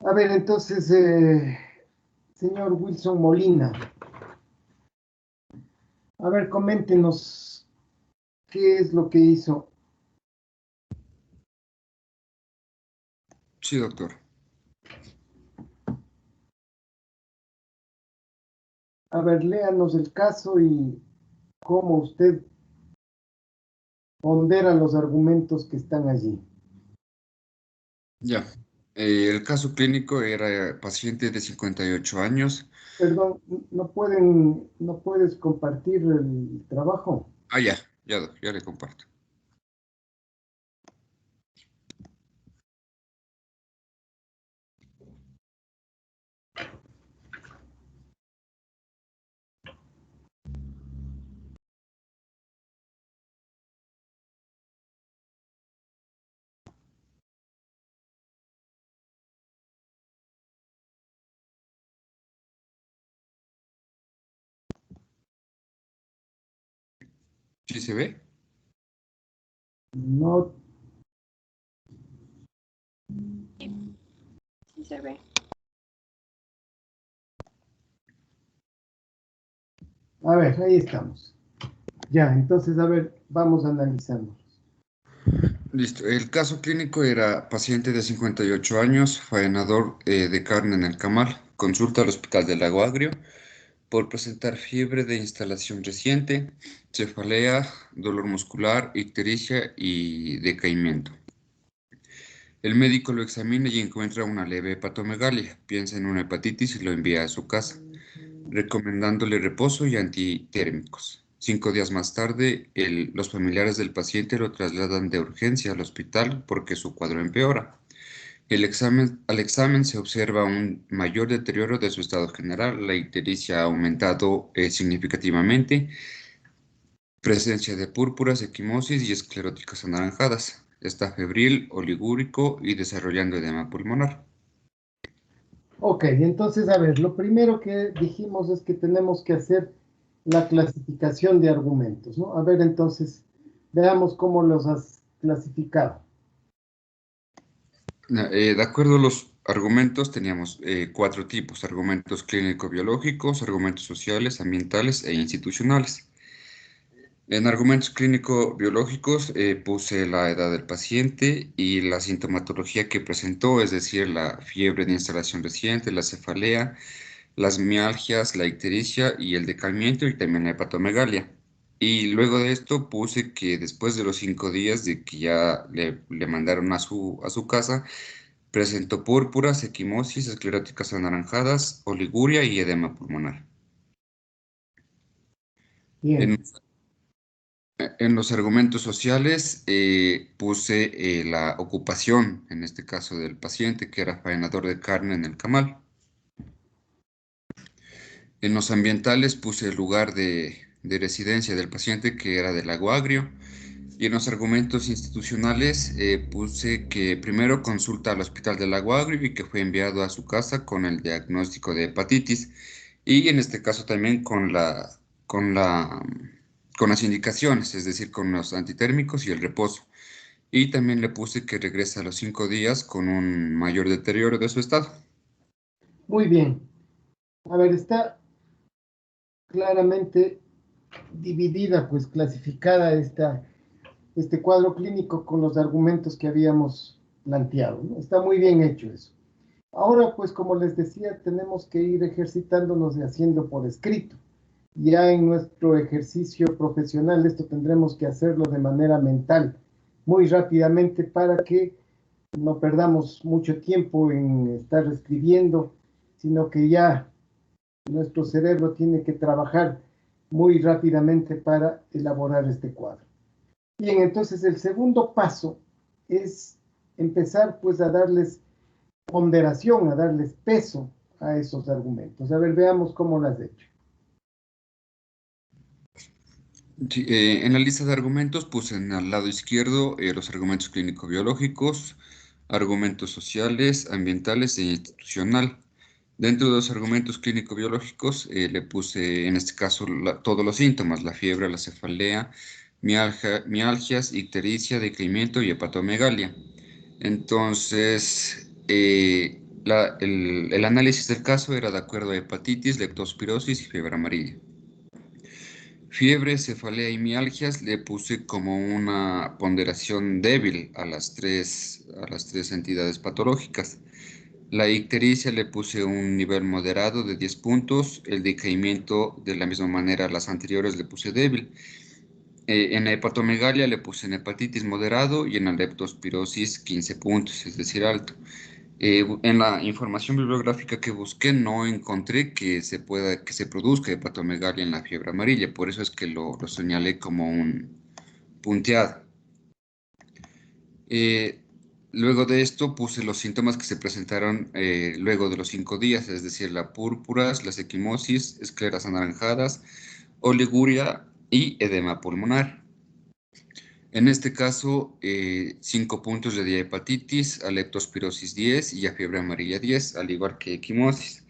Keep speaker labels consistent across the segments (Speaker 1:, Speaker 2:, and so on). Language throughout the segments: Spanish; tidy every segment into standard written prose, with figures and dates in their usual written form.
Speaker 1: A ver, entonces, señor Wilson Molina, a ver, coméntenos qué es lo que hizo.
Speaker 2: Sí, doctor.
Speaker 1: A ver, léanos el caso y cómo usted pondera los argumentos que están allí.
Speaker 2: Ya. El caso clínico era paciente de 58 años.
Speaker 1: Perdón, no puedes compartir el trabajo.
Speaker 2: Ya le comparto. ¿Sí se ve?
Speaker 1: No,
Speaker 3: Sí se ve.
Speaker 1: a ver, ahí estamos. Ya, entonces, a ver, vamos analizando.
Speaker 2: Listo. El caso clínico era paciente de 58 años, faenador de carne en el Camal, consulta al Hospital del Lago Agrio por presentar fiebre de instalación reciente, cefalea, dolor muscular, ictericia y decaimiento. El médico lo examina y encuentra una leve hepatomegalia, piensa en una hepatitis y lo envía a su casa, recomendándole reposo y antitérmicos. 5 días más tarde, los familiares del paciente lo trasladan de urgencia al hospital porque su cuadro empeora. Al examen se observa un mayor deterioro de su estado general, la ictericia ha aumentado significativamente, presencia de púrpuras, equimosis y escleróticas anaranjadas. Está febril, oligúrico y desarrollando edema pulmonar.
Speaker 1: Ok, entonces, a ver, lo primero que dijimos es que tenemos que hacer la clasificación de argumentos, ¿no? A ver, entonces, veamos cómo los has clasificado.
Speaker 2: De acuerdo a los argumentos, teníamos 4 tipos: argumentos clínico-biológicos, argumentos sociales, ambientales e institucionales. En argumentos clínico-biológicos puse la edad del paciente y la sintomatología que presentó, es decir, la fiebre de instalación reciente, la cefalea, las mialgias, la ictericia y el decaimiento y también la hepatomegalia. Y luego de esto puse que después de los 5 días de que ya le mandaron a su casa, presentó púrpuras, equimosis, escleróticas anaranjadas, oliguria y edema pulmonar. En,
Speaker 1: Bien,
Speaker 2: en los argumentos sociales puse la ocupación, en este caso del paciente, que era faenador de carne en el Camal. En los ambientales puse el lugar de residencia del paciente, que era del Lago Agrio. Y en los argumentos institucionales puse que primero consulta al Hospital del Lago Agrio y que fue enviado a su casa con el diagnóstico de hepatitis. Y en este caso también con la, con las indicaciones, es decir, con los antitérmicos y el reposo. Y también le puse que regresa a los 5 días con un mayor deterioro de su estado.
Speaker 1: muy bien. A ver, está claramente dividida, pues clasificada este cuadro clínico con los argumentos que habíamos planteado, ¿no? Está muy bien hecho eso. Ahora, pues como les decía, tenemos que ir ejercitándonos y haciendo por escrito. Ya en nuestro ejercicio profesional esto tendremos que hacerlo de manera mental, muy rápidamente para que no perdamos mucho tiempo en estar escribiendo, sino que ya nuestro cerebro tiene que trabajar muy rápidamente para elaborar este cuadro. Bien, entonces el segundo paso es empezar pues a darles ponderación, a darles peso a esos argumentos. A ver, veamos cómo lo has hecho.
Speaker 2: Sí, en la lista de argumentos puse al lado izquierdo los argumentos clínico-biológicos, argumentos sociales, ambientales e institucional. Dentro de los argumentos clínico-biológicos le puse en este caso todos los síntomas: la fiebre, la cefalea, mialgias, ictericia, decaimiento y hepatomegalia. Entonces, El análisis del caso era de acuerdo a hepatitis, leptospirosis y fiebre amarilla. Fiebre, cefalea y mialgias le puse como una ponderación débil a las tres entidades patológicas. La ictericia le puse un nivel moderado de 10 puntos, el decaimiento de la misma manera a las anteriores le puse débil. En la hepatomegalia le puse en hepatitis moderado y en la leptospirosis 15 puntos, es decir, alto. En la información bibliográfica que busqué no encontré que se produzca hepatomegalia en la fiebre amarilla, por eso es que lo señalé como un punteado. Eh, Luego de esto puse los síntomas que se presentaron luego de los 5 días, es decir, la púrpuras, las equimosis, escleras anaranjadas, oliguria y edema pulmonar. En este caso, 5 puntos le di a hepatitis, a leptospirosis 10 y a fiebre amarilla 10, al igual que equimosis.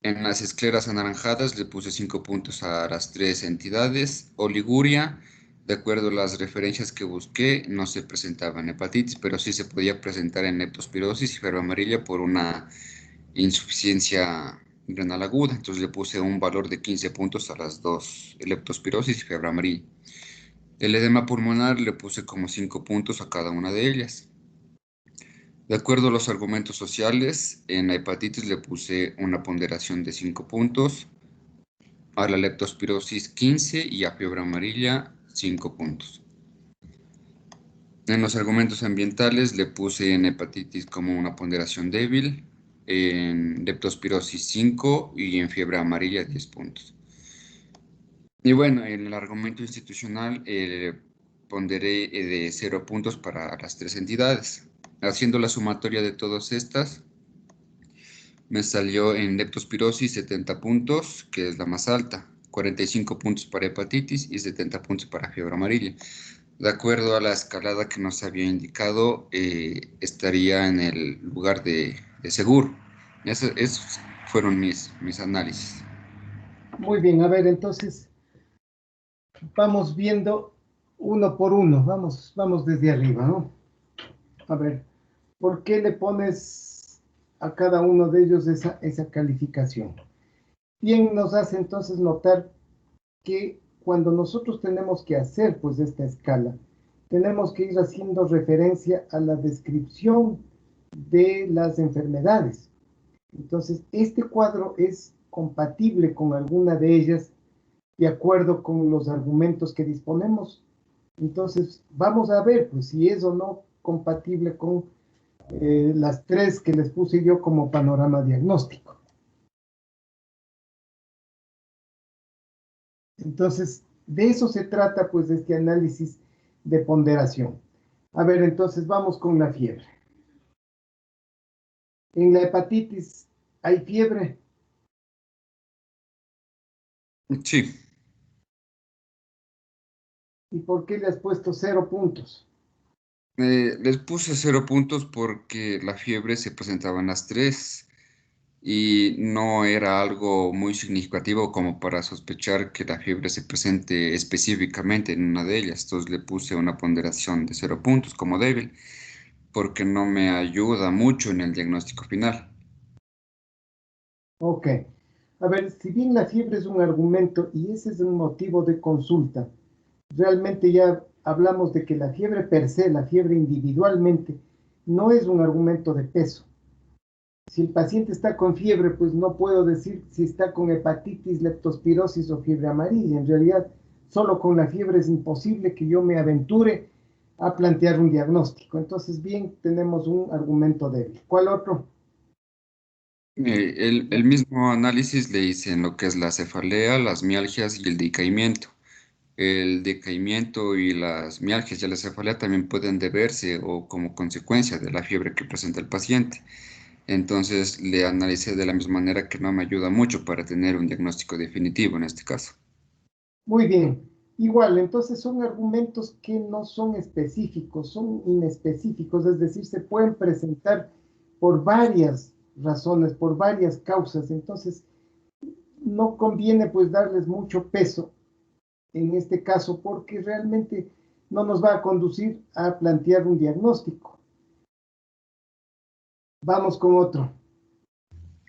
Speaker 2: En las escleras anaranjadas le puse 5 puntos a las tres entidades. Oliguria, de acuerdo a las referencias que busqué, no se presentaba en hepatitis, pero sí se podía presentar en leptospirosis y fiebre amarilla por una insuficiencia renal aguda. Entonces le puse un valor de 15 puntos a las dos, leptospirosis y fiebre amarilla. El edema pulmonar le puse como 5 puntos a cada una de ellas. De acuerdo a los argumentos sociales, en la hepatitis le puse una ponderación de 5 puntos, a la leptospirosis 15 y a fiebre amarilla 5 puntos. En los argumentos ambientales le puse en hepatitis como una ponderación débil, en leptospirosis 5 y en fiebre amarilla 10 puntos. Y bueno, en el argumento institucional ponderé de 0 puntos para las tres entidades. Haciendo la sumatoria de todas estas, me salió en leptospirosis 70 puntos, que es la más alta, 45 puntos para hepatitis y 70 puntos para fiebre amarilla. De acuerdo a la escalada que nos había indicado, estaría en el lugar de seguro. Esos fueron mis análisis.
Speaker 1: Muy bien, a ver, entonces vamos viendo uno por uno, vamos desde arriba, ¿no? A ver, ¿por qué le pones a cada uno de ellos esa calificación? Bien, nos hace entonces notar que cuando nosotros tenemos que hacer pues esta escala, tenemos que ir haciendo referencia a la descripción de las enfermedades. Entonces, este cuadro es compatible con alguna de ellas de acuerdo con los argumentos que disponemos. Entonces, vamos a ver pues, si es o no compatible con las tres que les puse yo como panorama diagnóstico. Entonces, de eso se trata pues este análisis de ponderación. A ver, entonces vamos con la fiebre. En la hepatitis hay fiebre.
Speaker 2: Sí,
Speaker 1: ¿Y por qué le has puesto 0 puntos?
Speaker 2: les puse 0 puntos porque la fiebre se presentaba en las tres y no era algo muy significativo como para sospechar que la fiebre se presente específicamente en una de ellas. Entonces le puse una ponderación de 0 puntos como débil porque no me ayuda mucho en el diagnóstico final.
Speaker 1: Ok. A ver, si bien la fiebre es un argumento y ese es un motivo de consulta, realmente ya hablamos de que la fiebre per se, la fiebre individualmente, no es un argumento de peso. Si el paciente está con fiebre, pues no puedo decir si está con hepatitis, leptospirosis o fiebre amarilla. En realidad, solo con la fiebre es imposible que yo me aventure a plantear un diagnóstico. Entonces, bien, tenemos un argumento débil. ¿Cuál otro?
Speaker 2: El mismo análisis le hice en lo que es la cefalea, las mialgias y el decaimiento. El decaimiento y las mialgias y la cefalea también pueden deberse o como consecuencia de la fiebre que presenta el paciente. Entonces le analicé de la misma manera que no me ayuda mucho para tener un diagnóstico definitivo en este caso.
Speaker 1: Muy bien. Igual, entonces son argumentos que no son específicos, son inespecíficos, es decir, se pueden presentar por varias razones, por varias causas. Entonces, no conviene pues darles mucho peso en este caso porque realmente no nos va a conducir a plantear un diagnóstico. Vamos con otro.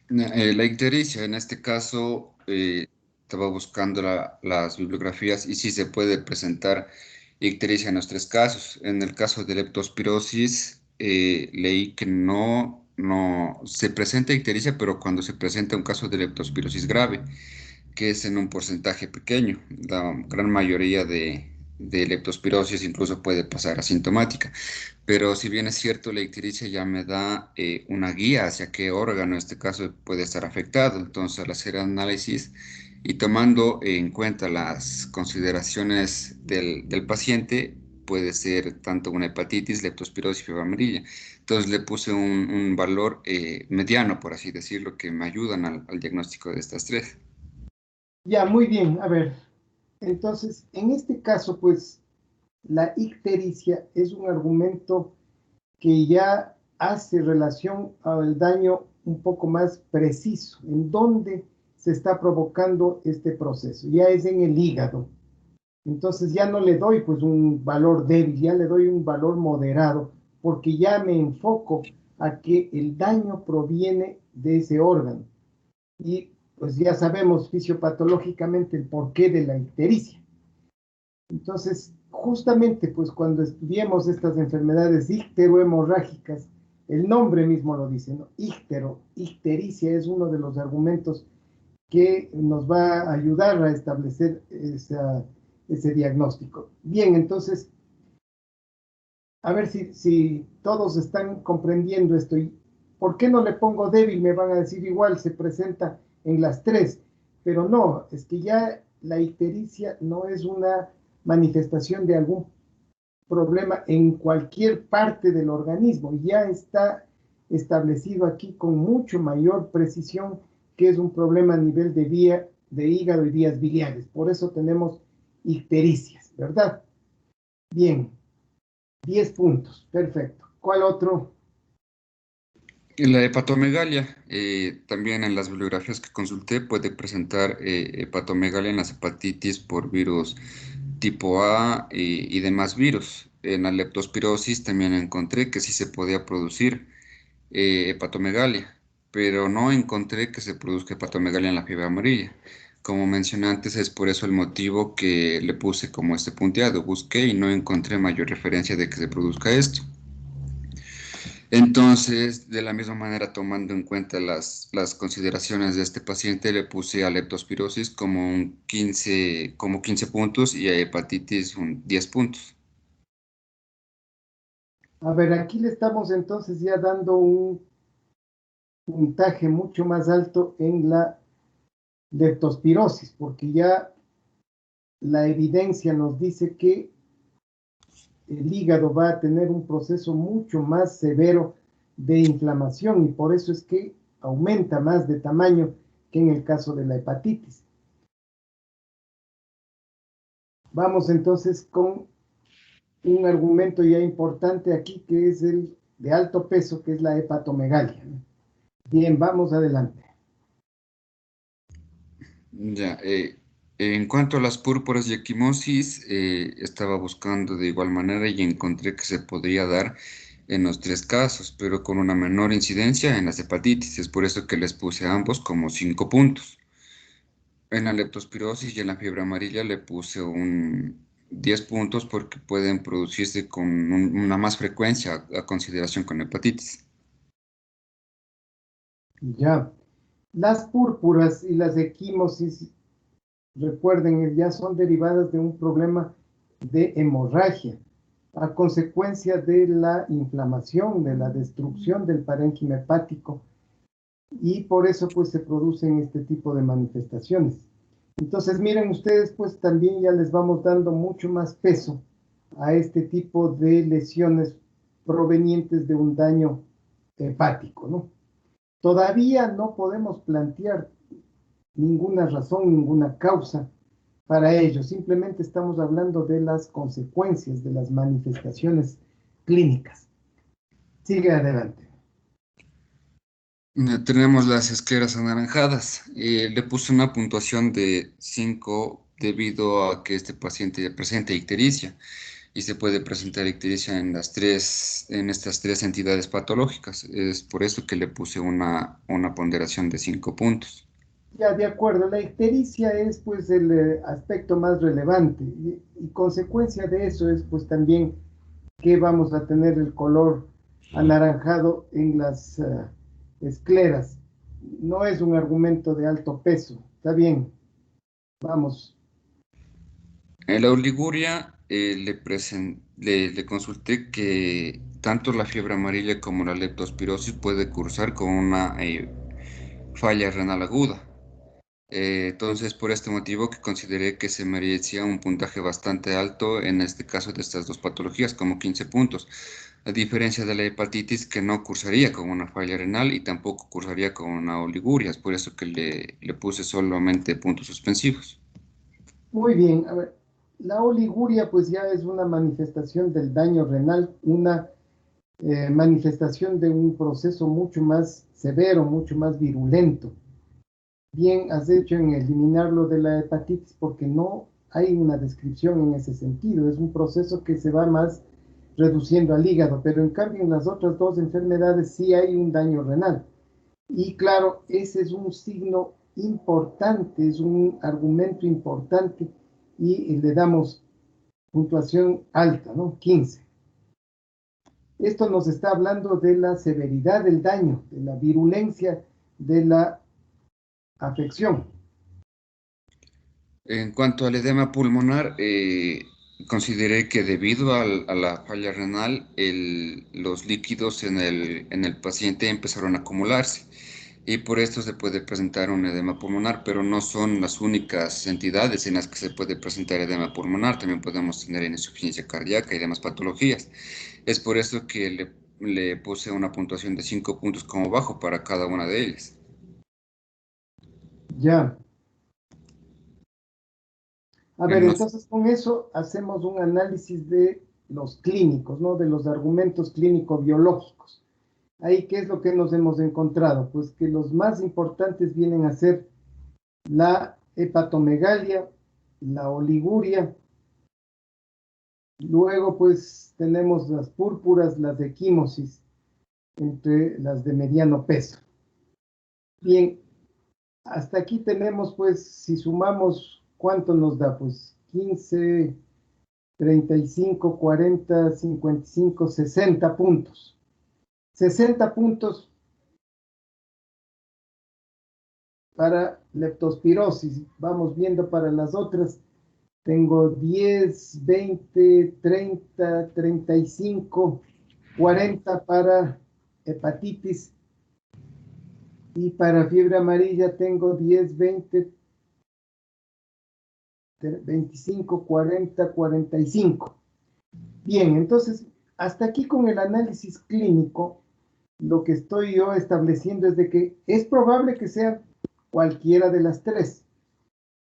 Speaker 2: La ictericia, en este caso, estaba buscando las bibliografías y sí se puede presentar ictericia en los tres casos. En el caso de leptospirosis, leí que no se presenta ictericia, pero cuando se presenta un caso de leptospirosis grave, que es en un porcentaje pequeño. La gran mayoría de leptospirosis incluso puede pasar asintomática. Pero si bien es cierto, la ictericia ya me da una guía hacia qué órgano en este caso puede estar afectado. Entonces, al hacer análisis y tomando en cuenta las consideraciones del paciente, puede ser tanto una hepatitis, leptospirosis, fiebre amarilla. Entonces, le puse un valor mediano, por así decirlo, que me ayudan al diagnóstico de estas tres.
Speaker 1: Ya, muy bien. A ver, entonces, en este caso, pues, la ictericia es un argumento que ya hace relación al daño un poco más preciso, en dónde se está provocando este proceso. Ya es en el hígado. Entonces ya no le doy pues un valor débil, ya le doy un valor moderado, porque ya me enfoco a que el daño proviene de ese órgano. Y pues ya sabemos fisiopatológicamente el porqué de la ictericia. Entonces, justamente pues cuando estudiemos estas enfermedades icterohemorrágicas, el nombre mismo lo dice, ¿no? Ictericia es uno de los argumentos que nos va a ayudar a establecer ese diagnóstico. Bien, entonces, a ver si todos están comprendiendo esto. ¿Y por qué no le pongo débil? Me van a decir igual, se presenta en las tres, pero no, es que ya la ictericia no es una manifestación de algún problema en cualquier parte del organismo, ya está establecido aquí con mucho mayor precisión que es un problema a nivel de vía de hígado y vías biliares. Por eso tenemos ictericias, ¿verdad? Bien, 10 puntos, perfecto. ¿Cuál otro?
Speaker 2: Y la hepatomegalia, también en las bibliografías que consulté, puede presentar hepatomegalia en las hepatitis por virus tipo A y demás virus. En la leptospirosis también encontré que sí se podía producir hepatomegalia, pero no encontré que se produzca hepatomegalia en la fiebre amarilla. Como mencioné antes, es por eso el motivo que le puse como este punteado. Busqué y no encontré mayor referencia de que se produzca esto. Entonces, de la misma manera, tomando en cuenta las consideraciones de este paciente, le puse a leptospirosis como como 15 puntos y a hepatitis 10 puntos.
Speaker 1: A ver, aquí le estamos entonces ya dando un puntaje mucho más alto en la leptospirosis, porque ya la evidencia nos dice que el hígado va a tener un proceso mucho más severo de inflamación y por eso es que aumenta más de tamaño que en el caso de la hepatitis. Vamos entonces con un argumento ya importante aquí que es el de alto peso, que es la hepatomegalia. Bien, vamos adelante.
Speaker 2: Ya, en cuanto a las púrpuras y equimosis, estaba buscando de igual manera y encontré que se podría dar en los tres casos, pero con una menor incidencia en las hepatitis. Es por eso que les puse a ambos como 5 puntos. En la leptospirosis y en la fiebre amarilla le puse un 10 puntos porque pueden producirse con una más frecuencia a consideración con hepatitis.
Speaker 1: Ya, las púrpuras y las equimosis, recuerden, ya son derivadas de un problema de hemorragia a consecuencia de la inflamación, de la destrucción del parénquima hepático y por eso pues se producen este tipo de manifestaciones. Entonces miren ustedes pues también ya les vamos dando mucho más peso a este tipo de lesiones provenientes de un daño hepático, ¿no? Todavía no podemos plantear ninguna razón, ninguna causa para ello, simplemente estamos hablando de las consecuencias, de las manifestaciones clínicas. Sigue adelante.
Speaker 2: Tenemos las escleras anaranjadas. Le puse una puntuación de 5 debido a que este paciente presenta ictericia. y se puede presentar ictericia en estas tres entidades patológicas. Es por eso que le puse una ponderación de 5 puntos.
Speaker 1: Ya, de acuerdo, la ictericia es pues el aspecto más relevante y consecuencia de eso es pues también que vamos a tener el color anaranjado en las escleras. No es un argumento de alto peso, está bien, vamos.
Speaker 2: En la oliguria le consulté que tanto la fiebre amarilla como la leptospirosis puede cursar con una falla renal aguda. Entonces, por este motivo que consideré que se merecía un puntaje bastante alto en este caso de estas dos patologías, como 15 puntos, a diferencia de la hepatitis que no cursaría con una falla renal y tampoco cursaría con una oliguria, es por eso que le puse solamente puntos suspensivos.
Speaker 1: Muy bien, a ver, la oliguria pues ya es una manifestación del daño renal, una manifestación de un proceso mucho más severo, mucho más virulento. Bien has hecho en eliminarlo de la hepatitis porque no hay una descripción en ese sentido. Es un proceso que se va más reduciendo al hígado, pero en cambio en las otras dos enfermedades sí hay un daño renal. Y claro, ese es un signo importante, es un argumento importante y le damos puntuación alta, ¿no? 15. Esto nos está hablando de la severidad del daño, de la virulencia de la afección.
Speaker 2: En cuanto al edema pulmonar, consideré que debido a la falla renal, los líquidos en el paciente empezaron a acumularse y por esto se puede presentar un edema pulmonar, pero no son las únicas entidades en las que se puede presentar edema pulmonar. También podemos tener insuficiencia cardíaca y demás patologías. Es por eso que le puse una puntuación de 5 puntos como bajo para cada una de ellas.
Speaker 1: Ya. A ver,
Speaker 2: En los
Speaker 1: entonces con eso hacemos un análisis de los clínicos, ¿no? De los argumentos clínico-biológicos. Ahí, ¿qué es lo que nos hemos encontrado? Pues que los más importantes vienen a ser la hepatomegalia, la oliguria, luego pues tenemos las púrpuras, las equimosis, entre las de mediano peso. Bien, hasta aquí tenemos pues, si sumamos, ¿cuánto nos da? Pues 15, 35, 40, 55, 60 puntos. 60 puntos para leptospirosis. Vamos viendo para las otras. Tengo 10, 20, 30, 35, 40 para hepatitis. Y para fiebre amarilla tengo 10, 20, 25, 40, 45. Bien, entonces, hasta aquí con el análisis clínico, lo que estoy yo estableciendo es de que es probable que sea cualquiera de las tres.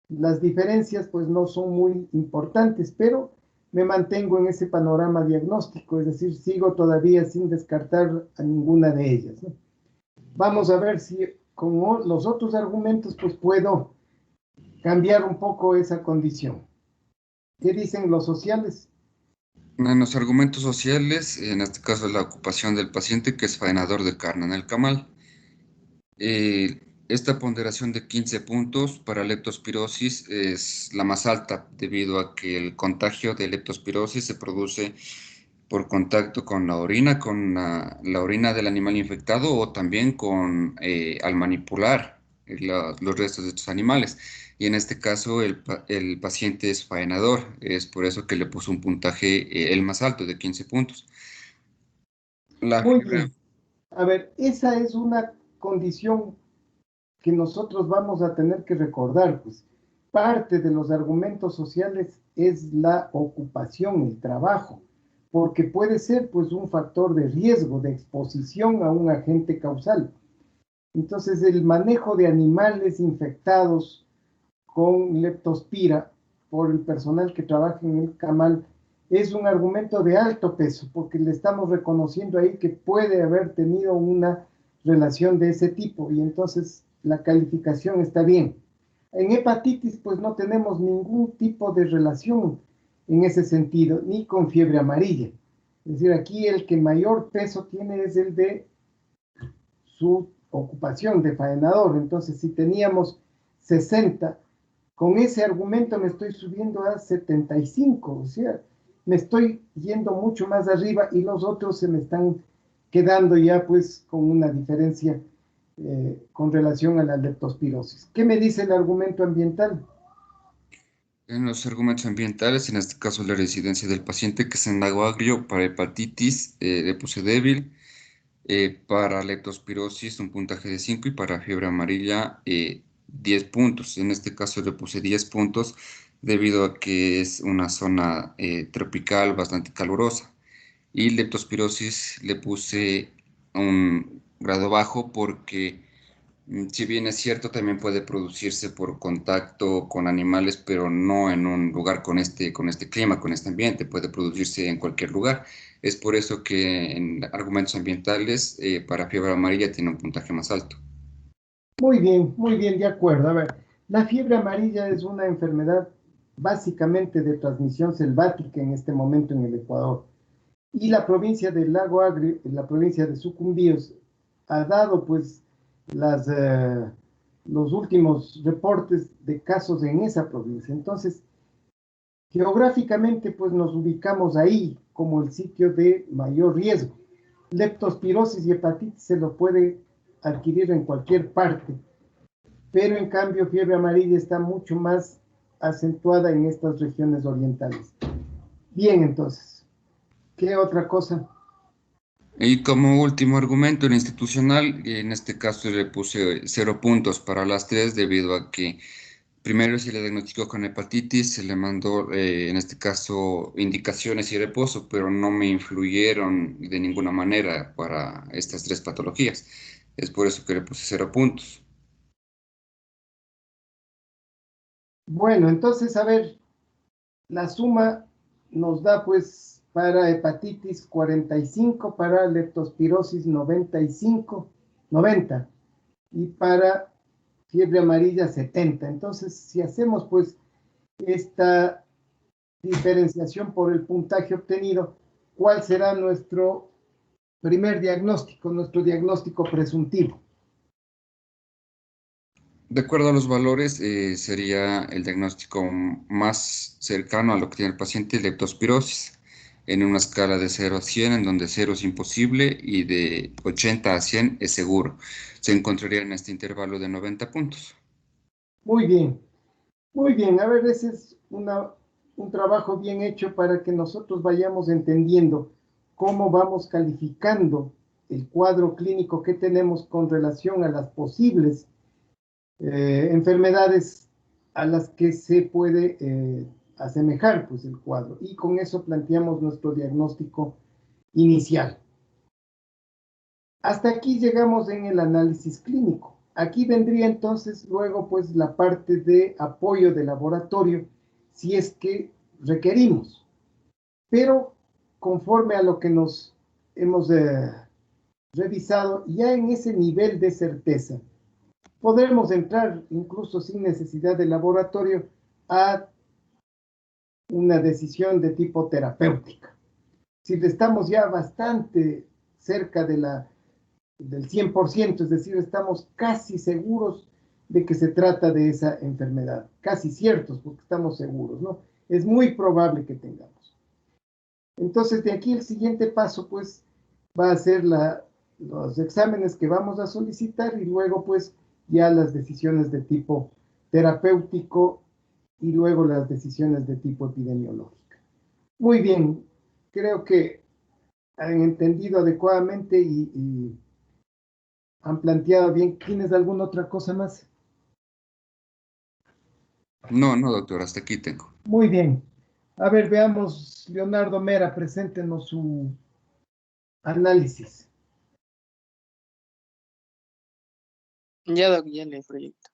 Speaker 1: Las diferencias pues no son muy importantes, pero me mantengo en ese panorama diagnóstico, es decir, sigo todavía sin descartar a ninguna de ellas, ¿no? Vamos a ver si con los otros argumentos pues puedo cambiar un poco esa condición. ¿Qué dicen los sociales?
Speaker 2: En los argumentos sociales, en este caso la ocupación del paciente que es faenador de carne en el camal. Esta ponderación de 15 puntos para leptospirosis es la más alta debido a que el contagio de leptospirosis se produce por contacto con la orina, con la orina del animal infectado o también al manipular los restos de estos animales. Y en este caso el paciente es faenador, es por eso que le puso un puntaje el más alto de 15 puntos. La
Speaker 1: Muy
Speaker 2: fiebre,
Speaker 1: bien. A ver, esa es una condición que nosotros vamos a tener que recordar, pues parte de los argumentos sociales es la ocupación, el trabajo, porque puede ser pues un factor de riesgo, de exposición a un agente causal. Entonces, el manejo de animales infectados con leptospira por el personal que trabaja en el camal es un argumento de alto peso, porque le estamos reconociendo ahí que puede haber tenido una relación de ese tipo y entonces la calificación está bien. En hepatitis pues no tenemos ningún tipo de relación. en ese sentido, ni con fiebre amarilla. Es decir, aquí el que mayor peso tiene es el de su ocupación de faenador. Entonces, si teníamos 60, con ese argumento me estoy subiendo a 75, o sea, me estoy yendo mucho más arriba y los otros se me están quedando ya pues con una diferencia con relación a la leptospirosis. ¿Qué me dice el argumento ambiental?
Speaker 2: En los argumentos ambientales, en este caso la residencia del paciente que es en Lago Agrio para hepatitis, le puse débil, para leptospirosis un puntaje de 5 y para fiebre amarilla 10 puntos. En este caso le puse 10 puntos debido a que es una zona tropical bastante calurosa. Y leptospirosis le puse un grado bajo porque si bien es cierto, también puede producirse por contacto con animales, pero no en un lugar con este clima, con este ambiente, puede producirse en cualquier lugar. Es por eso que en argumentos ambientales, para fiebre amarilla tiene un puntaje más alto.
Speaker 1: Muy bien, de acuerdo. A ver, la fiebre amarilla es una enfermedad básicamente de transmisión selvática en este momento en el Ecuador. Y la provincia del Lago Agrio, la provincia de Sucumbíos, ha dado pues las, los últimos reportes de casos en esa provincia. Entonces, geográficamente pues nos ubicamos ahí como el sitio de mayor riesgo. Leptospirosis y hepatitis se lo puede adquirir en cualquier parte, pero en cambio fiebre amarilla está mucho más acentuada en estas regiones orientales. Bien, entonces, ¿qué otra cosa?
Speaker 2: Y como último argumento, el institucional, en este caso le puse 0 puntos para las tres debido a que primero se le diagnosticó con hepatitis, se le mandó, en este caso, indicaciones y reposo, pero no me influyeron de ninguna manera para estas tres patologías. Es por eso que le puse 0 puntos.
Speaker 1: Bueno, entonces, a ver, la suma nos da pues para hepatitis 45, para leptospirosis 95, 90 y para fiebre amarilla 70. Entonces, si hacemos pues esta diferenciación por el puntaje obtenido, ¿cuál será nuestro primer diagnóstico, nuestro diagnóstico presuntivo?
Speaker 2: De acuerdo a los valores, sería el diagnóstico más cercano a lo que tiene el paciente, leptospirosis, en una escala de 0 a 100, en donde 0 es imposible y de 80 a 100 es seguro. Se encontraría en este intervalo de 90 puntos.
Speaker 1: Muy bien, muy bien. A ver, ese es un trabajo bien hecho para que nosotros vayamos entendiendo cómo vamos calificando el cuadro clínico que tenemos con relación a las posibles enfermedades a las que se puede asemejar pues, el cuadro. Y con eso planteamos nuestro diagnóstico inicial. Hasta aquí llegamos en el análisis clínico. Aquí vendría entonces luego pues la parte de apoyo de laboratorio si es que requerimos. Pero conforme a lo que nos hemos revisado, ya en ese nivel de certeza, podremos entrar incluso sin necesidad de laboratorio a una decisión de tipo terapéutica. Si estamos ya bastante cerca del 100%, es decir, estamos casi seguros de que se trata de esa enfermedad, casi ciertos porque estamos seguros, ¿no? Es muy probable que tengamos. Entonces, de aquí el siguiente paso, pues, va a ser los exámenes que vamos a solicitar y luego, pues, ya las decisiones de tipo terapéutico y luego las decisiones de tipo epidemiológica. Muy bien, creo que han entendido adecuadamente y han planteado bien. ¿Tienes alguna otra cosa más?
Speaker 2: No, no, doctor, hasta aquí tengo.
Speaker 1: Muy bien. A ver, veamos, Leonardo Mera, preséntenos su análisis.
Speaker 3: Ya, Doc, ya le proyecto.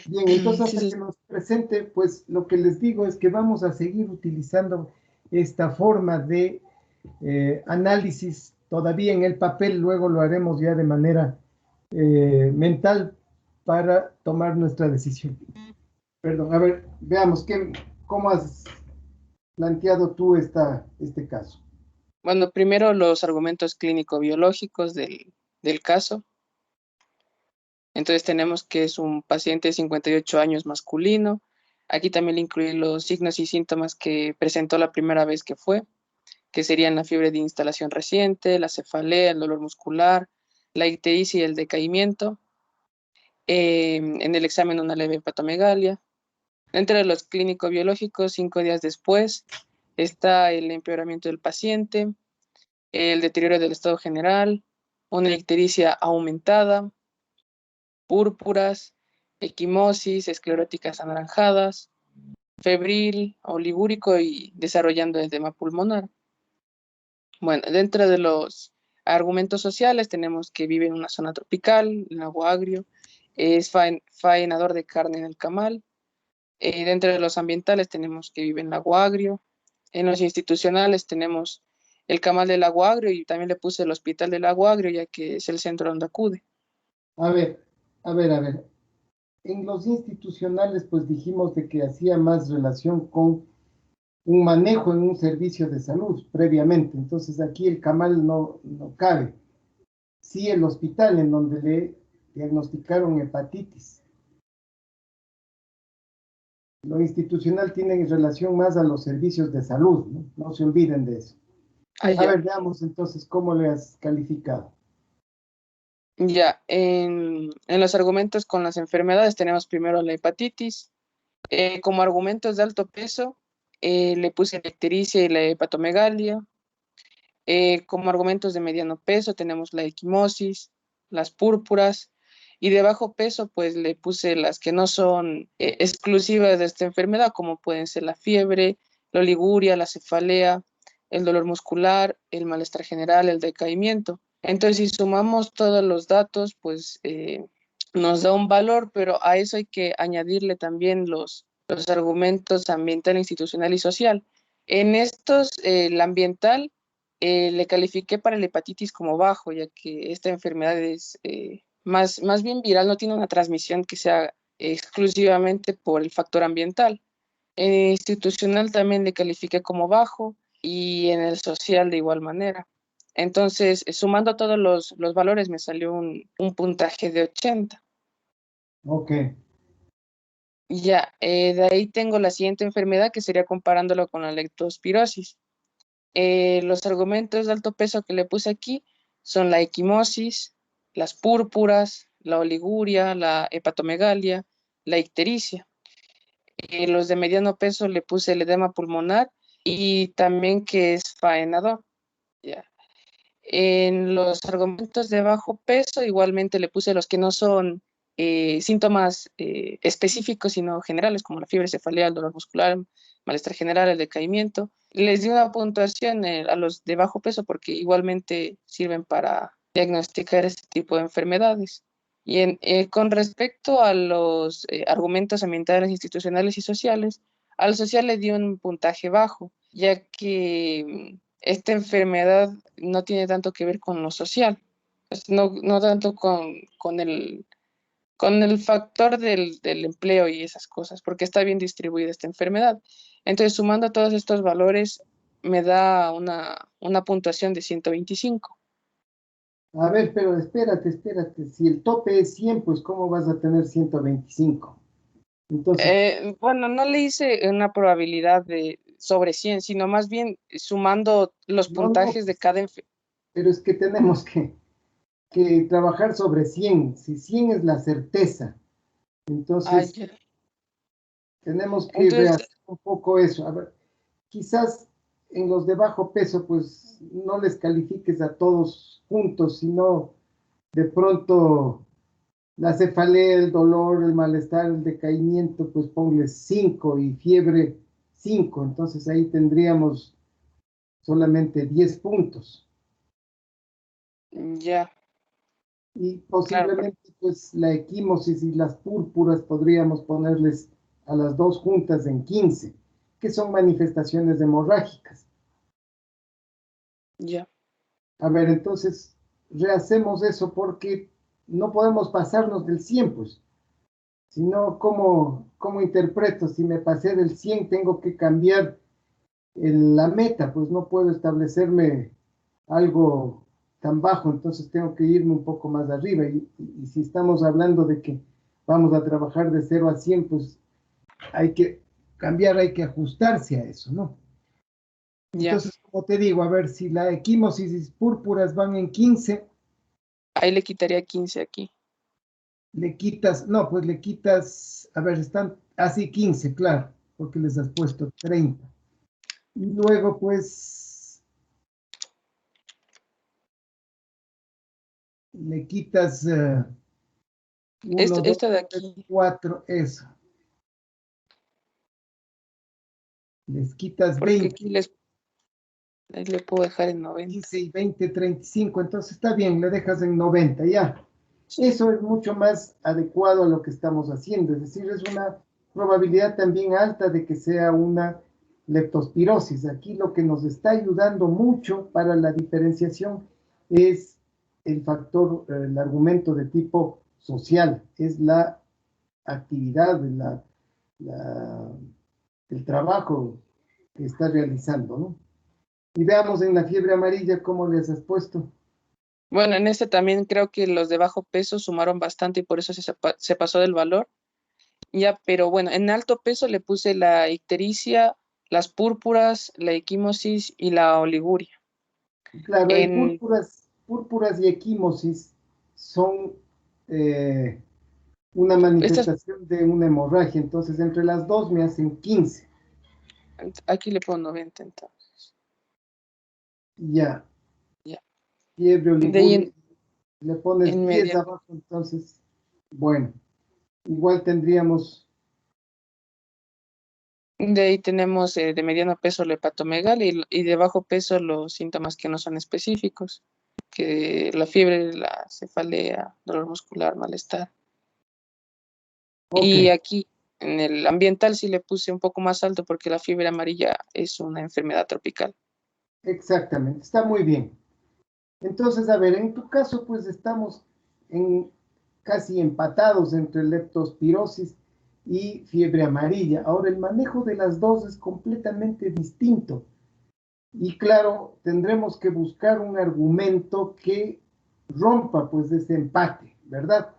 Speaker 1: Bien, entonces
Speaker 3: Sí,
Speaker 1: hasta
Speaker 3: sí.
Speaker 1: que nos presente, pues lo que les digo es que vamos a seguir utilizando esta forma de análisis todavía en el papel, luego lo haremos ya de manera mental para tomar nuestra decisión. Perdón, a ver, veamos cómo has planteado tú este caso.
Speaker 3: Bueno, primero los argumentos clínico-biológicos del caso. Entonces tenemos que es un paciente de 58 años masculino. Aquí también le incluí los signos y síntomas que presentó la primera vez que fue, que serían la fiebre de instalación reciente, la cefalea, el dolor muscular, la ictericia y el decaimiento. En el examen una leve hepatomegalia. Entre los clínico-biológicos, 5 días después, está el empeoramiento del paciente, el deterioro del estado general, una ictericia aumentada, púrpuras, equimosis, escleróticas anaranjadas, febril, olivúrico y desarrollando edema pulmonar. Bueno, dentro de los argumentos sociales tenemos que vive en una zona tropical, en agua agrio, es faenador de carne en el camal. Dentro de los ambientales tenemos que vive en Lago Agrio. En los institucionales tenemos el Camal del Lago Agrio y también le puse el Hospital del Lago Agrio, ya que es el centro donde acude.
Speaker 1: A ver, a ver, a ver. En los institucionales, pues dijimos de que hacía más relación con un manejo en un servicio de salud previamente. Entonces aquí el camal no cabe. Sí, el hospital en donde le diagnosticaron hepatitis. Lo institucional tiene relación más a los servicios de salud, ¿no? No se olviden de eso. A ver, veamos entonces cómo le has calificado.
Speaker 3: Ya, en los argumentos con las enfermedades tenemos primero la hepatitis. Como argumentos de alto peso, le puse la ictericia y la hepatomegalia. Como argumentos de mediano peso tenemos la equimosis, las púrpuras, y de bajo peso pues le puse las que no son exclusivas de esta enfermedad, como pueden ser la fiebre, la oliguria, la cefalea, el dolor muscular, el malestar general, el decaimiento. Entonces, si sumamos todos los datos, pues nos da un valor, pero a eso hay que añadirle también los argumentos ambiental, institucional y social. En estos, el ambiental, le califiqué para la hepatitis como bajo, ya que esta enfermedad es más bien viral, no tiene una transmisión que sea exclusivamente por el factor ambiental. En el institucional también le califiqué como bajo y en el social de igual manera. Entonces, sumando todos los valores, me salió un puntaje de 80.
Speaker 1: Ok.
Speaker 3: Ya, de ahí tengo la siguiente enfermedad que sería comparándolo con la leptospirosis. Los argumentos de alto peso que le puse aquí son la equimosis, las púrpuras, la oliguria, la hepatomegalia, la ictericia. Los de mediano peso le puse el edema pulmonar y también que es faenador. Ya. En los argumentos de bajo peso igualmente le puse los que no son síntomas específicos, sino generales, como la fiebre, cefalea, el dolor muscular, malestar general, el decaimiento. Les di una puntuación a los de bajo peso porque igualmente sirven para diagnosticar este tipo de enfermedades. Y con respecto a los argumentos ambientales, institucionales y sociales, al social le di un puntaje bajo, ya que esta enfermedad no tiene tanto que ver con lo social, pues no tanto con el factor del empleo y esas cosas, porque está bien distribuida esta enfermedad. Entonces, sumando todos estos valores, me da una puntuación de 125.
Speaker 1: A ver, pero espérate. Si el tope es 100, pues ¿cómo vas a tener 125? Entonces,
Speaker 3: Bueno, no le hice una probabilidad de sobre 100, sino más bien sumando los
Speaker 1: no,
Speaker 3: puntajes de cada enfermedad.
Speaker 1: pero es que tenemos que trabajar sobre 100. Si 100 es la certeza, entonces tenemos que
Speaker 3: Entonces,
Speaker 1: rehacer un poco eso. A ver, quizás en los de bajo peso, pues no les califiques a todos juntos, sino de pronto la cefalea, el dolor, el malestar, el decaimiento, pues ponles 5 y fiebre 5. Entonces ahí tendríamos solamente 10 puntos.
Speaker 3: ya,
Speaker 1: Y
Speaker 3: claro,
Speaker 1: posiblemente pues la equimosis y las púrpuras podríamos ponerles a las dos juntas en 15, que son manifestaciones hemorrágicas.
Speaker 3: ya.
Speaker 1: A ver, entonces, rehacemos eso porque no podemos pasarnos del 100, pues. Si no, ¿cómo interpreto? Si me pasé del 100, tengo que cambiar la meta, pues no puedo establecerme algo tan bajo, entonces tengo que irme un poco más arriba. Y si estamos hablando de que vamos a trabajar de 0 a 100, pues hay que cambiar, hay que ajustarse a eso, ¿no?
Speaker 3: Ya,
Speaker 1: Entonces, como te digo, a ver, si la equimosis y púrpuras van en 15,
Speaker 3: ahí le quitaría 15 aquí.
Speaker 1: le quitas, no, pues le quitas, a ver, están así 15, claro, porque les has puesto 30. Y luego, pues, le quitas 1, 2,
Speaker 3: Esta de
Speaker 1: 3,
Speaker 3: aquí,
Speaker 1: 4, eso. Les quitas
Speaker 3: porque
Speaker 1: 20,
Speaker 3: aquí ahí le puedo dejar en 90.
Speaker 1: 15 y 20, 35. Entonces está bien, le dejas en 90, ya.
Speaker 3: Sí,
Speaker 1: Eso es mucho más adecuado a lo que estamos haciendo. Es decir, es una probabilidad también alta de que sea una leptospirosis. Aquí lo que nos está ayudando mucho para la diferenciación es el factor, el argumento de tipo social, es la actividad, la- el trabajo que está realizando, ¿no? Y veamos en la fiebre amarilla cómo les has puesto.
Speaker 3: bueno, en este también creo que los de bajo peso sumaron bastante y por eso se pasó del valor. Ya, pero bueno, en alto peso le puse la ictericia, las púrpuras, la equimosis y la oliguria.
Speaker 1: Claro, hay
Speaker 3: En
Speaker 1: púrpuras y equimosis son eh, una
Speaker 3: estas,
Speaker 1: manifestación de una hemorragia, entonces entre las dos me hacen 15.
Speaker 3: aquí le pongo 90 entonces.
Speaker 1: Ya,
Speaker 3: Ya.
Speaker 1: fiebre
Speaker 3: De ahí
Speaker 1: oliguria, le pones
Speaker 3: en
Speaker 1: 10
Speaker 3: media.
Speaker 1: abajo, entonces, bueno, igual tendríamos,
Speaker 3: De ahí tenemos de mediano peso el hepatomegalia y de bajo peso los síntomas que no son específicos, que la fiebre, la cefalea, dolor muscular, malestar.
Speaker 1: ok,
Speaker 3: Y aquí en el ambiental sí le puse un poco más alto porque la fiebre amarilla es una enfermedad tropical.
Speaker 1: exactamente, está muy bien. Entonces, a ver, en tu caso, pues estamos en, casi empatados entre leptospirosis y fiebre amarilla. Ahora, el manejo de las dos es completamente distinto. Y claro, tendremos que buscar un argumento que rompa pues ese empate, ¿verdad?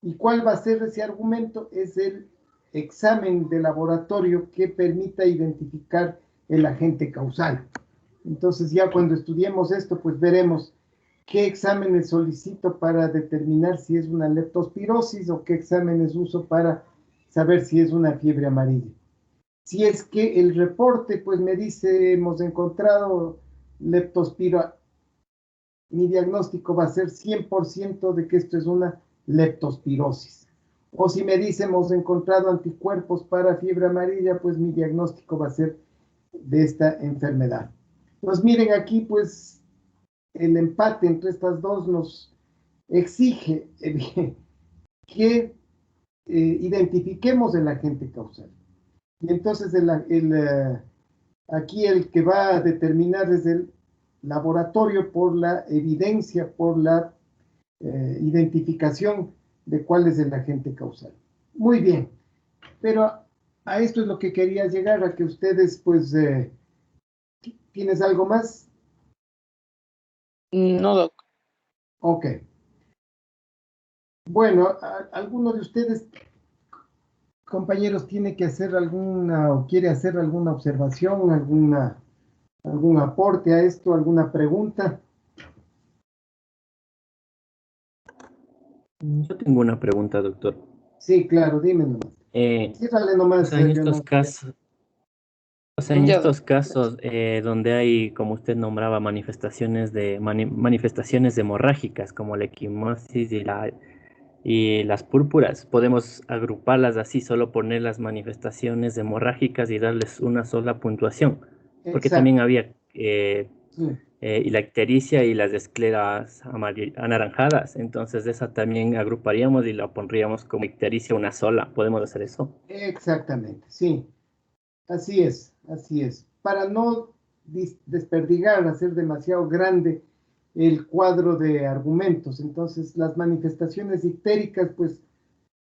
Speaker 1: ¿Y cuál va a ser ese argumento? Es el examen de laboratorio que permita identificar el agente causal. Entonces ya cuando estudiemos esto, pues veremos qué exámenes solicito para determinar si es una leptospirosis o qué exámenes uso para saber si es una fiebre amarilla. Si es que el reporte, pues me dice, hemos encontrado leptospira, mi diagnóstico va a ser 100% de que esto es una leptospirosis. O si me dice, hemos encontrado anticuerpos para fiebre amarilla, pues mi diagnóstico va a ser de esta enfermedad. Pues miren aquí, pues el empate entre estas dos nos exige que identifiquemos el agente causal. Y entonces aquí el que va a determinar es el laboratorio por la evidencia, por la identificación de cuál es el agente causal. Muy bien, pero a esto es lo que quería llegar, a que ustedes, pues, ¿tienes algo más?
Speaker 3: No, doc.
Speaker 1: Ok. Bueno, ¿alguno de ustedes, compañeros, tiene que hacer alguna o quiere hacer alguna observación, algún aporte a esto, alguna pregunta?
Speaker 4: Yo tengo una pregunta, doctor.
Speaker 1: Sí, claro, dime nomás.
Speaker 4: Eh,
Speaker 1: Ciérrale
Speaker 4: o
Speaker 1: nomás,
Speaker 4: sea, en estos
Speaker 1: Leonardo.
Speaker 4: casos, o sea, en
Speaker 3: Ya, doc.
Speaker 4: estos casos donde hay, como usted nombraba, manifestaciones hemorrágicas como la equimosis y las púrpuras, podemos agruparlas así, solo poner las manifestaciones hemorrágicas y darles una sola puntuación, porque también
Speaker 1: Exacto,
Speaker 4: había
Speaker 1: sí,
Speaker 4: y la ictericia y las escleras anaranjadas. Entonces, esa también agruparíamos y la pondríamos como ictericia una sola. ¿Podemos hacer eso?
Speaker 1: exactamente, sí. Así es, así es. Para no desperdigar, hacer demasiado grande el cuadro de argumentos. Entonces, las manifestaciones ictéricas, pues,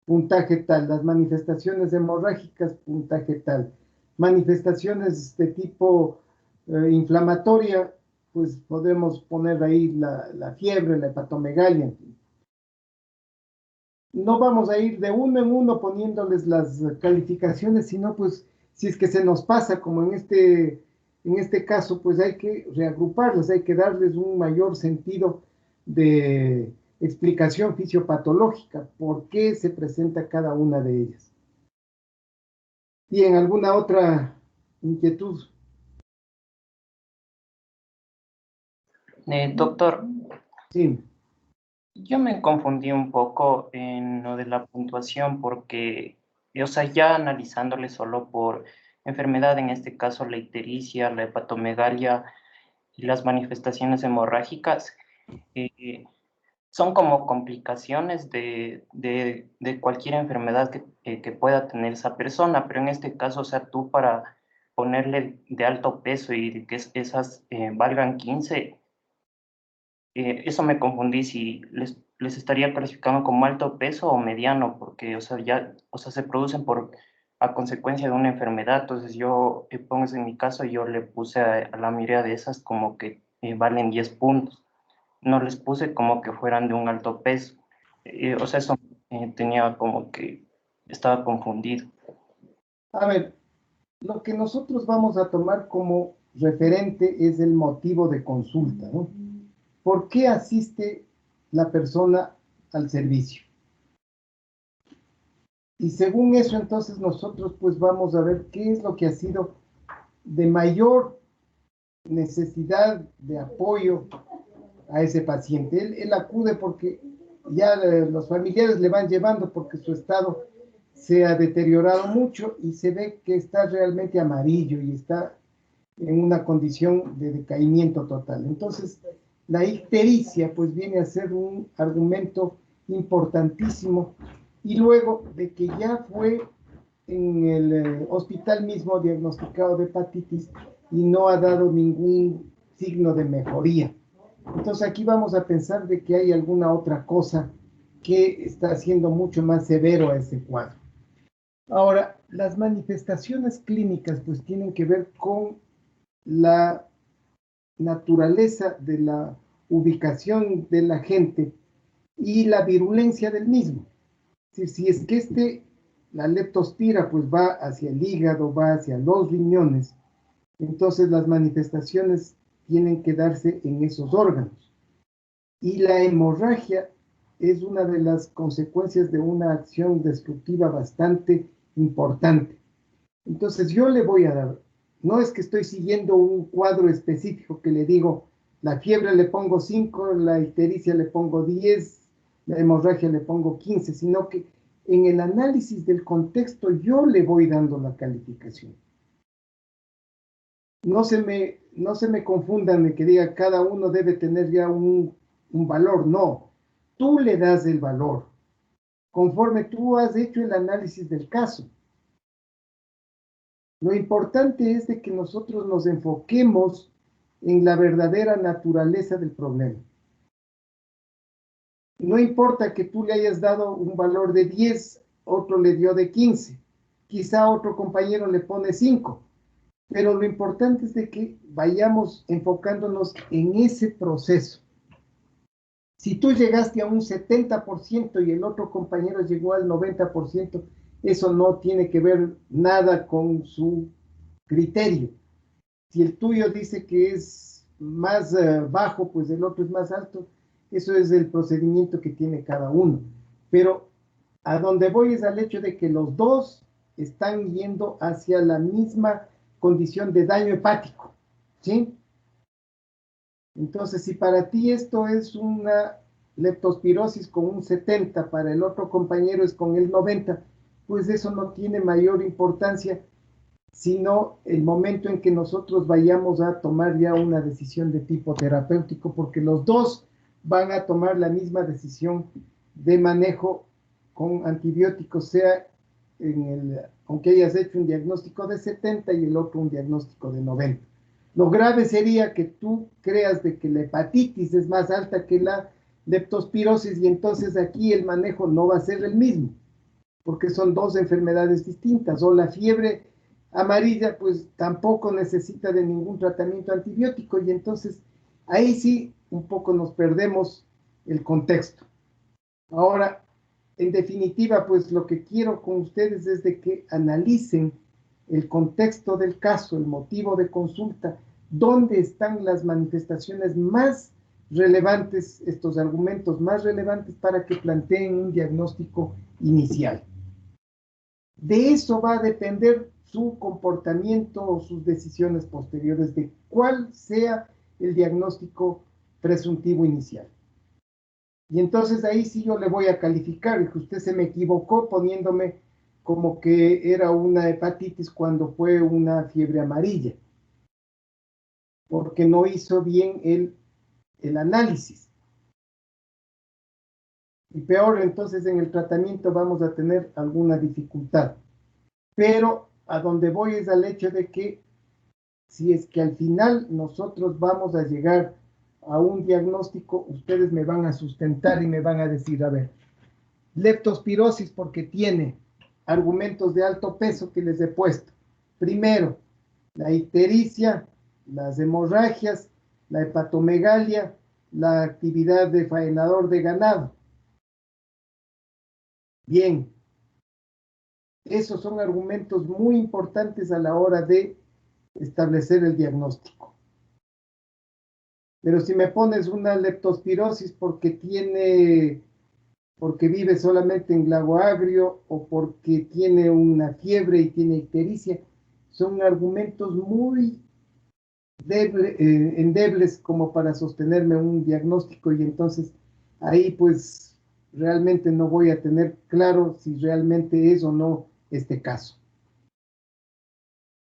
Speaker 1: puntaje tal. Las manifestaciones hemorrágicas, puntaje tal. Manifestaciones de tipo inflamatoria, pues podemos poner ahí la fiebre, la hepatomegalia, en fin. No vamos a ir de uno en uno poniéndoles las calificaciones, sino pues si es que se nos pasa, como en este caso, pues hay que reagruparlas, hay que darles un mayor sentido de explicación fisiopatológica, por qué se presenta cada una de ellas. ¿Y en alguna otra inquietud?
Speaker 5: Doctor,
Speaker 1: Sí.
Speaker 5: yo me confundí un poco en lo de la puntuación porque, o sea, ya analizándole solo por enfermedad, en este caso la ictericia, la hepatomegalia y las manifestaciones hemorrágicas, eh, son como complicaciones de cualquier enfermedad que pueda tener esa persona, pero en este caso, o sea, tú para ponerle de alto peso y que esas valgan 15, eso me confundí si les estaría clasificando como alto peso o mediano, porque, o sea, ya, o sea, se producen a consecuencia de una enfermedad. Entonces yo, póngase en mi caso, yo le puse a la mayoría de esas como que valen 10 puntos. No les puse como que fueran de un alto peso. O sea, eso tenía como que estaba confundido.
Speaker 1: A ver, lo que nosotros vamos a tomar como referente es el motivo de consulta, ¿no? ¿Por qué asiste la persona al servicio? Y según eso, entonces nosotros pues vamos a ver qué es lo que ha sido de mayor necesidad de apoyo a ese paciente. Él acude porque ya los familiares le van llevando porque su estado se ha deteriorado mucho y se ve que está realmente amarillo y está en una condición de decaimiento total. Entonces, la ictericia pues viene a ser un argumento importantísimo y luego de que ya fue en el hospital mismo diagnosticado de hepatitis y no ha dado ningún signo de mejoría. Entonces aquí vamos a pensar de que hay alguna otra cosa que está haciendo mucho más severo a ese cuadro. Ahora, las manifestaciones clínicas pues tienen que ver con la naturaleza de la ubicación del agente y la virulencia del mismo. Si es que la leptospira pues va hacia el hígado, va hacia los riñones, entonces las manifestaciones tienen que darse en esos órganos. Y la hemorragia es una de las consecuencias de una acción destructiva bastante importante. Entonces yo le voy a dar, no es que estoy siguiendo un cuadro específico que le digo, la fiebre le pongo 5, la ictericia le pongo 10, la hemorragia le pongo 15, sino que en el análisis del contexto yo le voy dando la calificación. No se me confundan de que diga cada uno debe tener ya un valor, no. Tú le das el valor conforme tú has hecho el análisis del caso. Lo importante es de que nosotros nos enfoquemos en la verdadera naturaleza del problema. No importa que tú le hayas dado un valor de 10, otro le dio de 15, quizá otro compañero le pone 5, pero lo importante es de que vayamos enfocándonos en ese proceso. Si tú llegaste a un 70% y el otro compañero llegó al 90%, eso no tiene que ver nada con su criterio. Si el tuyo dice que es más bajo, pues el otro es más alto. Eso es el procedimiento que tiene cada uno. Pero a donde voy es al hecho de que los dos están yendo hacia la misma condición de daño hepático, ¿sí? Entonces, si para ti esto es una leptospirosis con un 70, para el otro compañero es con el 90, pues eso no tiene mayor importancia, sino el momento en que nosotros vayamos a tomar ya una decisión de tipo terapéutico, porque los dos van a tomar la misma decisión de manejo con antibióticos, sea aunque hayas hecho un diagnóstico de 70 y el otro un diagnóstico de 90. Lo grave sería que tú creas de que la hepatitis es más alta que la leptospirosis y entonces aquí el manejo no va a ser el mismo, porque son dos enfermedades distintas. O la fiebre amarilla, pues tampoco necesita de ningún tratamiento antibiótico y entonces ahí sí un poco nos perdemos el contexto. Ahora, en definitiva, pues lo que quiero con ustedes es de que analicen el contexto del caso, el motivo de consulta, dónde están las manifestaciones más relevantes, estos argumentos más relevantes para que planteen un diagnóstico inicial. De eso va a depender su comportamiento o sus decisiones posteriores, de cuál sea el diagnóstico presuntivo inicial. Y entonces ahí sí yo le voy a calificar, y que usted se me equivocó poniéndome como que era una hepatitis cuando fue una fiebre amarilla, porque no hizo bien el análisis. Y peor, entonces en el tratamiento vamos a tener alguna dificultad. Pero a donde voy es al hecho de que si es que al final nosotros vamos a llegar a un diagnóstico, ustedes me van a sustentar y me van a decir, a ver, leptospirosis porque tiene argumentos de alto peso que les he puesto. Primero, la ictericia, las hemorragias, la hepatomegalia, la actividad de faenador de ganado. Bien, esos son argumentos muy importantes a la hora de establecer el diagnóstico. Pero si me pones una leptospirosis porque vive solamente en Lago Agrio o porque tiene una fiebre y tiene ictericia, son argumentos muy endebles como para sostenerme un diagnóstico y entonces ahí pues realmente no voy a tener claro si realmente es o no este caso.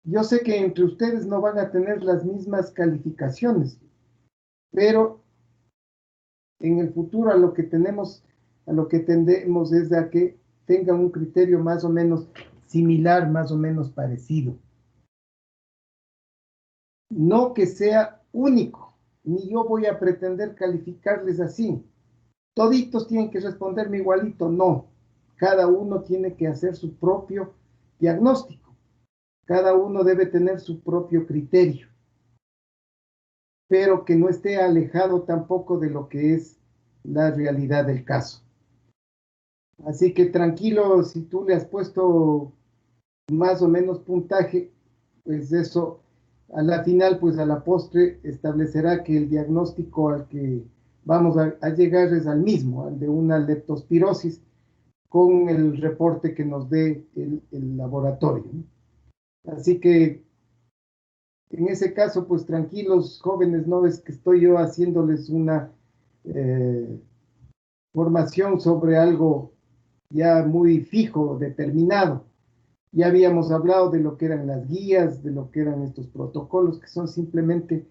Speaker 1: Yo sé que entre ustedes no van a tener las mismas calificaciones, pero en el futuro a lo que tendemos es a que tengan un criterio más o menos similar, más o menos parecido. No que sea único, ni yo voy a pretender calificarles así. Toditos tienen que responderme igualito, no. Cada uno tiene que hacer su propio diagnóstico. Cada uno debe tener su propio criterio, pero que no esté alejado tampoco de lo que es la realidad del caso. Así que tranquilo, si tú le has puesto más o menos puntaje, pues eso a la final, pues a la postre establecerá que el diagnóstico al que vamos a llegar es al mismo, al de una leptospirosis con el reporte que nos dé el laboratorio, ¿no? Así que en ese caso, pues tranquilos, jóvenes, no es que estoy yo haciéndoles una formación sobre algo ya muy fijo, determinado. Ya habíamos hablado de lo que eran las guías, de lo que eran estos protocolos, que son simplemente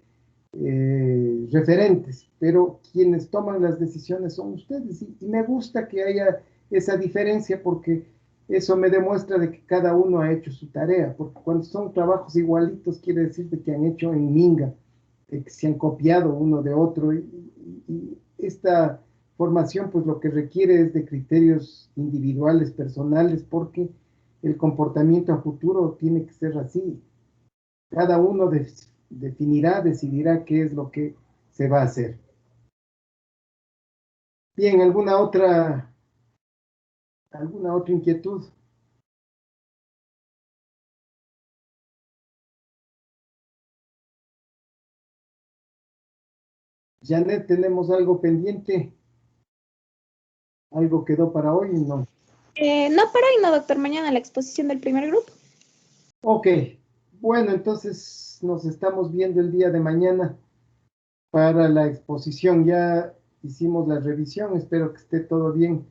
Speaker 1: referentes, pero quienes toman las decisiones son ustedes. Y me gusta que haya esa diferencia porque eso me demuestra de que cada uno ha hecho su tarea, porque cuando son trabajos igualitos quiere decir de que han hecho en minga, que se han copiado uno de otro. Y esta formación pues lo que requiere es de criterios individuales, personales, porque el comportamiento a futuro tiene que ser así. Cada uno definirá, decidirá qué es lo que se va a hacer. Bien, ¿alguna otra inquietud? Janet, ¿tenemos algo pendiente? ¿Algo quedó para hoy? No.
Speaker 6: No, para hoy no, doctor. Mañana la exposición del primer grupo.
Speaker 1: Ok. Bueno, entonces nos estamos viendo el día de mañana para la exposición. Ya hicimos la revisión. Espero que esté todo bien.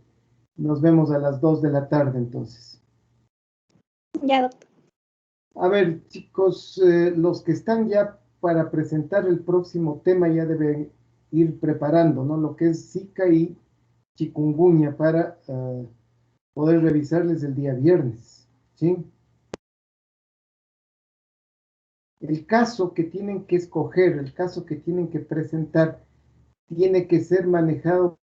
Speaker 1: Nos vemos a las 2 de la tarde, entonces.
Speaker 6: Ya, doctor.
Speaker 1: A ver, chicos, los que están ya para presentar el próximo tema ya deben ir preparando, ¿no? Lo que es Zika y chikungunya para poder revisarles el día viernes, ¿sí? el caso que tienen que escoger, el caso que tienen que presentar, tiene que ser manejado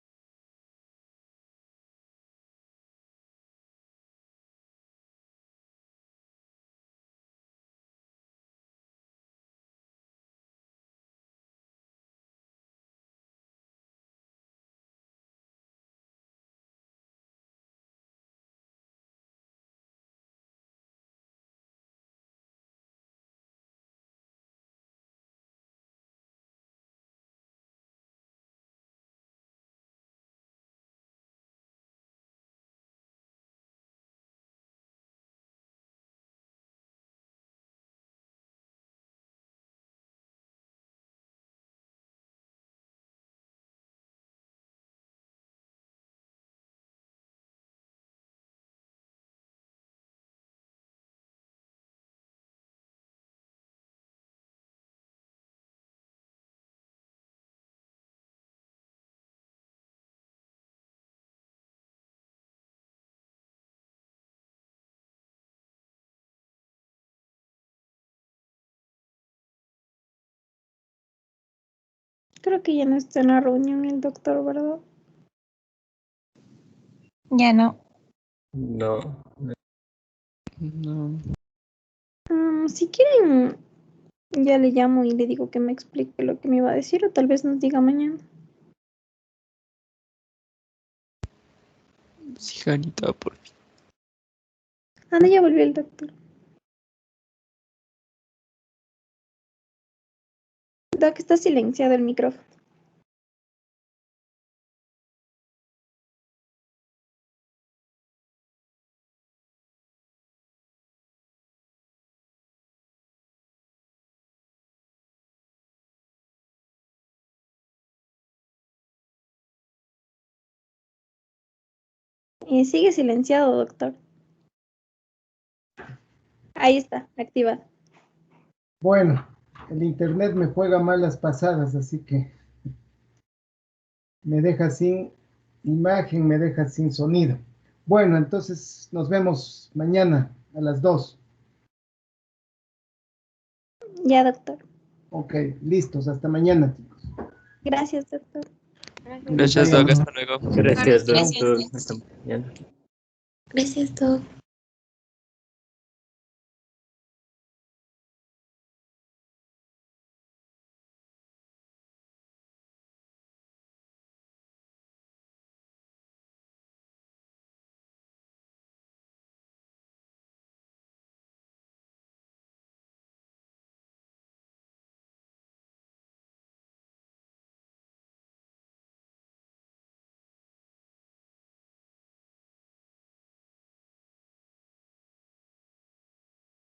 Speaker 6: Creo que ya no está en la reunión el doctor, ¿verdad?
Speaker 7: Ya no.
Speaker 4: No.
Speaker 8: No.
Speaker 6: Si quieren, ya le llamo y le digo que me explique lo que me iba a decir o tal vez nos diga mañana.
Speaker 8: Sí, Janita, por fin.
Speaker 6: No, ya volvió el doctor. Doc, está silenciado el micrófono. Sigue silenciado, doctor. Ahí está, activado.
Speaker 1: Bueno, el internet me juega malas pasadas, así que me deja sin imagen, me deja sin sonido. Bueno, entonces nos vemos mañana a las 2.
Speaker 6: Ya, doctor.
Speaker 1: Ok, listos, hasta mañana, chicos.
Speaker 6: Gracias, doctor.
Speaker 8: Gracias, Doc. Hasta luego.
Speaker 4: Gracias,
Speaker 7: Gracias.
Speaker 4: doctor. Hasta mañana.
Speaker 7: Gracias, Doc.